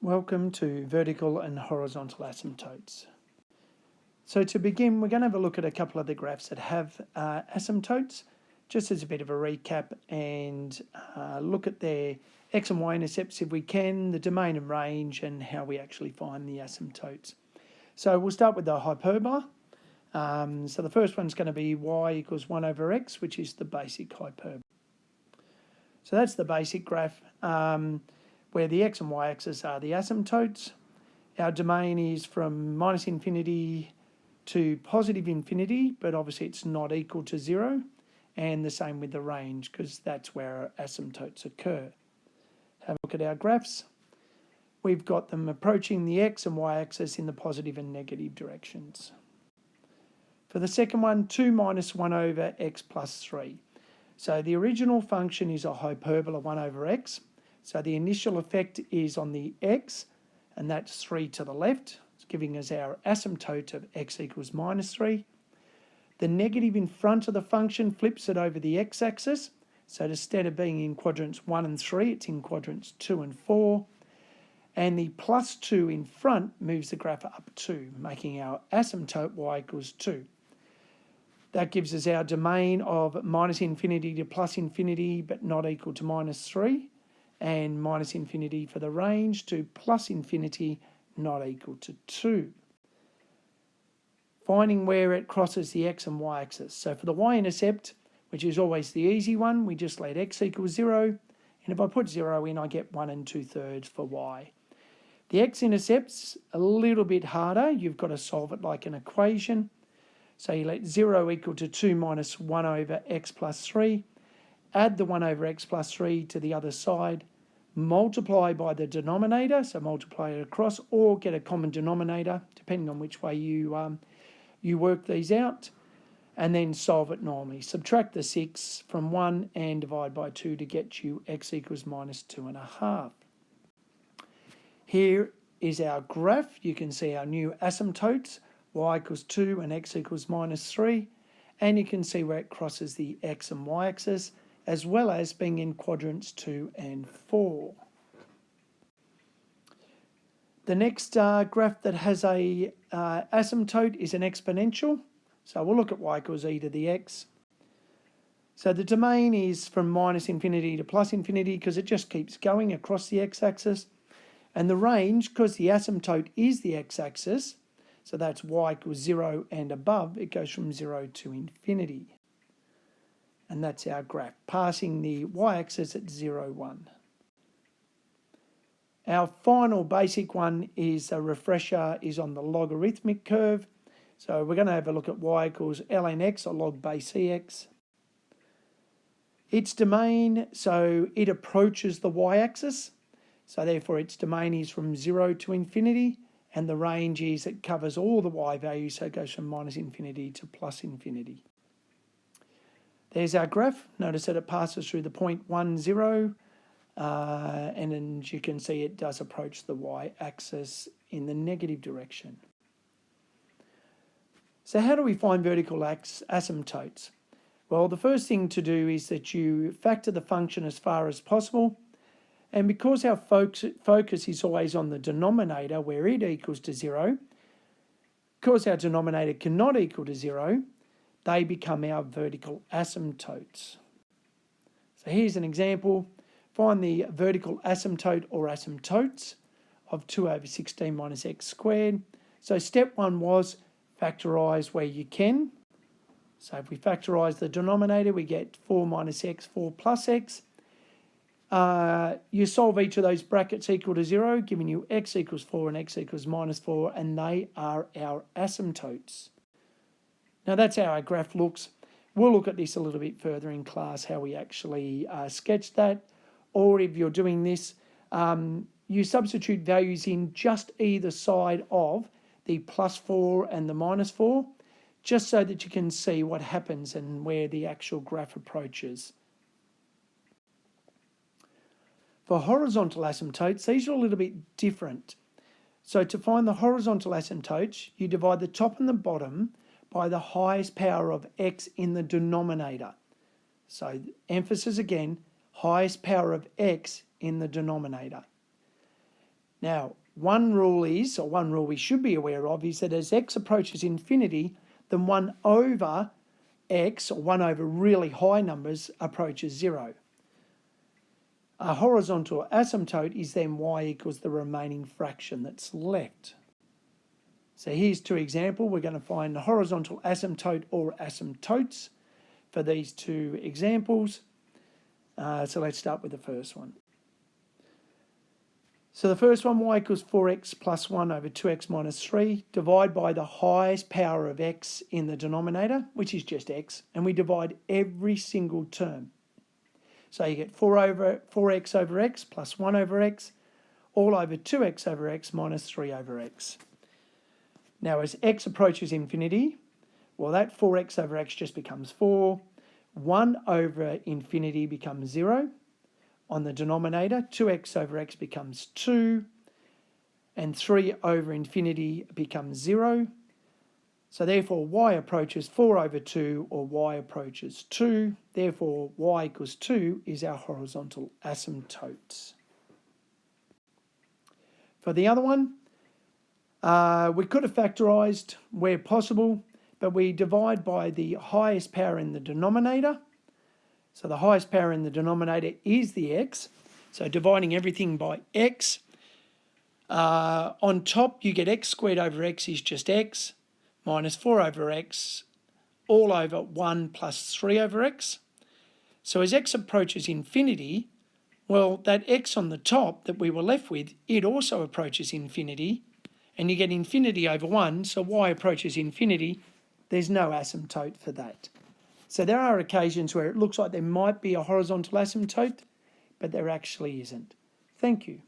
Welcome to vertical and horizontal asymptotes. So to begin, we're going to have a look at a couple of the graphs that have asymptotes, just as a bit of a recap, and look at their x and y intercepts if we can, the domain and range, and how we actually find the asymptotes. So we'll start with the hyperbola. So the first one's going to be y equals 1 over x, which is the basic hyperbola. So that's the basic graph. Where the x and y axis are the asymptotes. Our domain is from minus infinity to positive infinity, but obviously it's not equal to 0, and the same with the range, because that's where our asymptotes occur. Have a look at our graphs. We've got them approaching the x and y axis in the positive and negative directions. For the second one, 2 minus 1 over x plus 3. So the original function is a hyperbola 1 over x. So the initial effect is on the x, and that's 3 to the left. It's giving us our asymptote of x equals minus 3. The negative in front of the function flips it over the x-axis. So instead of being in quadrants 1 and 3, it's in quadrants 2 and 4. And the plus 2 in front moves the graph up 2, making our asymptote y equals 2. That gives us our domain of minus infinity to plus infinity, but not equal to minus 3. And minus infinity for the range to plus infinity, not equal to 2. Finding where it crosses the x and y axis. So for the y-intercept, which is always the easy one, we just let x equal 0. And if I put 0 in, I get 1 2/3 for y. The x-intercept's a little bit harder. You've got to solve it like an equation. So you let 0 equal to 2 minus 1 over x plus 3. Add the 1 over x plus 3 to the other side, multiply by the denominator, so multiply it across, or get a common denominator, depending on which way you work these out, and then solve it normally. Subtract the 6 from 1 and divide by 2 to get you x equals minus 2.5. Here is our graph. You can see our new asymptotes, y equals 2 and x equals minus 3, and you can see where it crosses the x and y axis, as well as being in quadrants 2 and 4. The next graph that has a asymptote is an exponential. So we'll look at y equals e to the x. So the domain is from minus infinity to plus infinity because it just keeps going across the x-axis. And the range, because the asymptote is the x-axis, so that's y equals 0 and above, it goes from 0 to infinity. And that's our graph, passing the y-axis at 0, 1. Our final basic one is a refresher, is on the logarithmic curve. So we're going to have a look at y equals ln x, or log base ex. Its domain, so it approaches the y-axis. So therefore its domain is from 0 to infinity. And the range is it covers all the y values, so it goes from minus infinity to plus infinity. There's our graph. Notice that it passes through the point 1, 0, and then you can see it does approach the y-axis in the negative direction. So how do we find vertical asymptotes? Well, the first thing to do is that you factor the function as far as possible, and because our focus is always on the denominator where it equals to 0, because our denominator cannot equal to 0, they become our vertical asymptotes. So here's an example. Find the vertical asymptote or asymptotes of 2 over 16 minus x squared. So step 1 was factorise where you can. So if we factorise the denominator, we get 4 minus x, 4 plus x. You solve each of those brackets equal to 0, giving you x equals 4 and x equals minus 4, and they are our asymptotes. Now that's how our graph looks. We'll look at this a little bit further in class, how we actually sketch that. Or if you're doing this, you substitute values in just either side of the plus 4 and the minus 4, just so that you can see what happens and where the actual graph approaches. For horizontal asymptotes, these are a little bit different. So to find the horizontal asymptotes, you divide the top and the bottom by the highest power of x in the denominator. So emphasis again, highest power of x in the denominator. Now, one rule we should be aware of, is that as x approaches infinity, then 1 over x, or 1 over really high numbers, approaches 0. A horizontal asymptote is then y equals the remaining fraction that's left. So here's 2 examples. We're going to find the horizontal asymptote or asymptotes for these 2 examples. So let's start with the first one. So the first one, y equals 4x plus 1 over 2x minus 3. Divide by the highest power of x in the denominator, which is just x, and we divide every single term. So you get 4x over x plus 1 over x, all over 2x over x minus 3 over x. Now as x approaches infinity, well, that 4x over x just becomes 4. 1 over infinity becomes 0. On the denominator, 2x over x becomes 2, and 3 over infinity becomes 0. So therefore y approaches 4 over 2, or y approaches 2. Therefore y equals 2 is our horizontal asymptote. For the other one, we could have factorised where possible, but we divide by the highest power in the denominator. So the highest power in the denominator is the x. So dividing everything by x. On top, you get x squared over x is just x, minus 4 over x, all over 1 plus 3 over x. So as x approaches infinity, well, that x on the top that we were left with, it also approaches infinity, and you get infinity over 1, so y approaches infinity. There's no asymptote for that. So there are occasions where it looks like there might be a horizontal asymptote, but there actually isn't. Thank you.